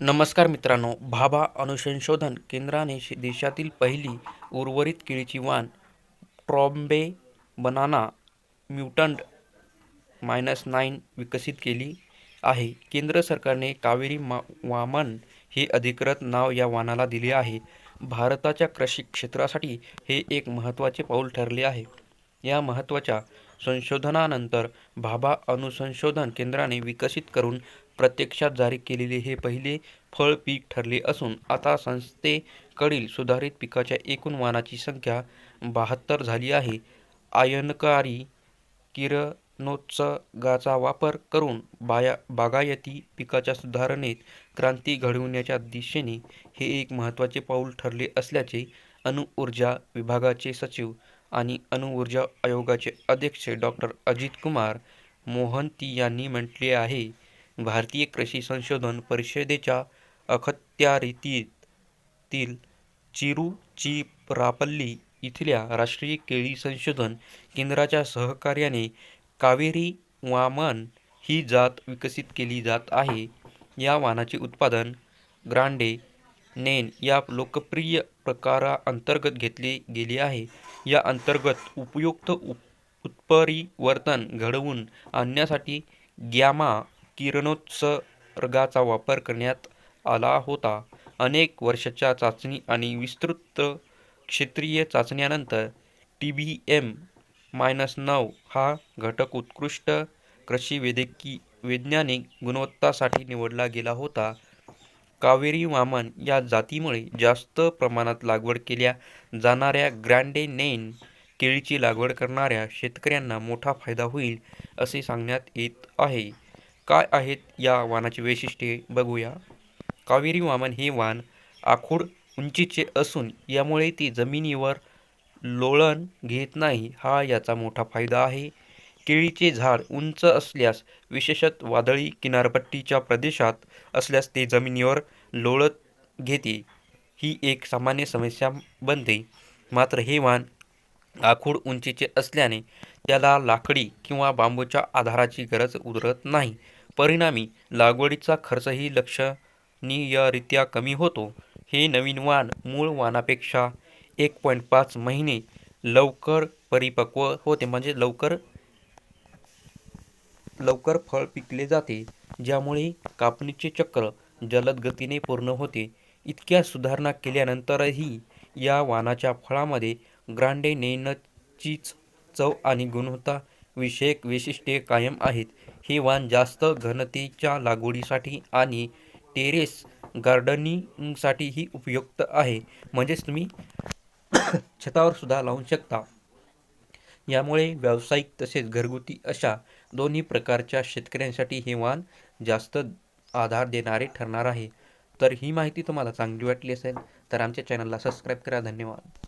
नमस्कार मित्रांनो, भाभा अनुसंशोधन केंद्राने देशातील पहिली उर्वरित केळीची वाण ट्रॉम्बे बनाना म्युटंट -9 विकसित केली आहे. केंद्र सरकारने कावेरी वामन हे अधिकृत नाव या वाणाला दिले आहे. भारताच्या कृषी क्षेत्रासाठी हे एक महत्त्वाचे पाऊल ठरले आहे. या महत्त्वाच्या संशोधनानंतर भाभा अनुसंशोधन केंद्राने विकसित करून प्रत्यक्षात जारी केलेले हे पहिले फळ पीक ठरले असून आता संस्थेकडील सुधारित पिकाच्या एकूण वाणाची संख्या 72 झाली आहे. आयनकारी किरणोत्सर्गाचा वापर करून बागायती पिकाच्या सुधारणेत क्रांती घडविण्याच्या दिशेने हे एक महत्त्वाचे पाऊल ठरले असल्याचे अणुऊर्जा विभागाचे सचिव आणि अणुऊर्जा आयोगाचे अध्यक्ष डॉ. अजित कुमार मोहंती यांनी म्हटले आहे. भारतीय कृषी संशोधन परिषदेच्या अखत्यारीतील तिरुचिरापल्ली इथल्या राष्ट्रीय केळी संशोधन केंद्राच्या सहकार्याने कावेरी वामन ही जात विकसित केली जात आहे. या वाणाचे उत्पादन ग्रांडे नेन या लोकप्रिय प्रकारांतर्गत घेतले गेले आहे. या अंतर्गत उपयुक्त उत्परिवर्तन घडवून आणण्यासाठी गॅमा किरणोत्सर्गाचा वापर करण्यात आला होता. अनेक वर्षांच्या चाचणी आणि विस्तृत क्षेत्रीय चाचण्यांनंतर TBM-9 हा घटक उत्कृष्ट कृषी वैज्ञानिक गुणवत्तासाठी निवडला गेला होता. कावेरी वामन या जातीमुळे जास्त प्रमाणात लागवड केल्या जाणाऱ्या ग्रांडे नेन केळीची लागवड करणाऱ्या शेतकऱ्यांना मोठा फायदा होईल असे सांगण्यात येत आहे. काय आहेत या वाणाची वैशिष्ट्ये बघूया. कावेरी वामन हे वाण आखूड उंचीचे असून यामुळे ते जमिनीवर लोळण घेत नाही, हा याचा मोठा फायदा आहे. केळीचे झाड उंच असल्यास, विशेषतः वादळी किनारपट्टीच्या प्रदेशात असल्यास ते जमिनीवर लोळत घेते. ही एक सामान्य समस्या बनते. मात्र हे वाण आखूड उंचीचे असल्याने त्याला लाकडी किंवा बांबूच्या आधाराची गरज उरत नाही. परिणामी लागवडीचा खर्चही लक्षणीयरित्या कमी होतो. हे नवीन वाण मूळ वाणापेक्षा 1.5 महिने लवकर परिपक्व होते, म्हणजे लवकर फळ पिकले जाते, ज्यामुळे कापणीचे चक्र जलद गतीने पूर्ण होते. इतक्या सुधारणा केल्यानंतरही या वाणाच्या फळामध्ये ग्रांडे नेनचीच चव आणि गुणवत्ता विषयक वैशिष्ट्ये कायम आहेत. हे वाण जास्त घनतेच्या लागवडीसाठी आणि टेरेस गार्डनिंगसाठीही उपयुक्त आहे, म्हणजेच तुम्ही छतावर सुद्धा लावू शकता. यामुळे व्यावसायिक तसेच घरगुती अशा दोन्ही प्रकारच्या शेतकऱ्यांसाठी हे वाण जास्त आधार देणारे ठरणार आहे. तर ही माहिती तुम्हाला चांगली वाटली असेल तर आमच्या चॅनलला सबस्क्राईब करा. धन्यवाद.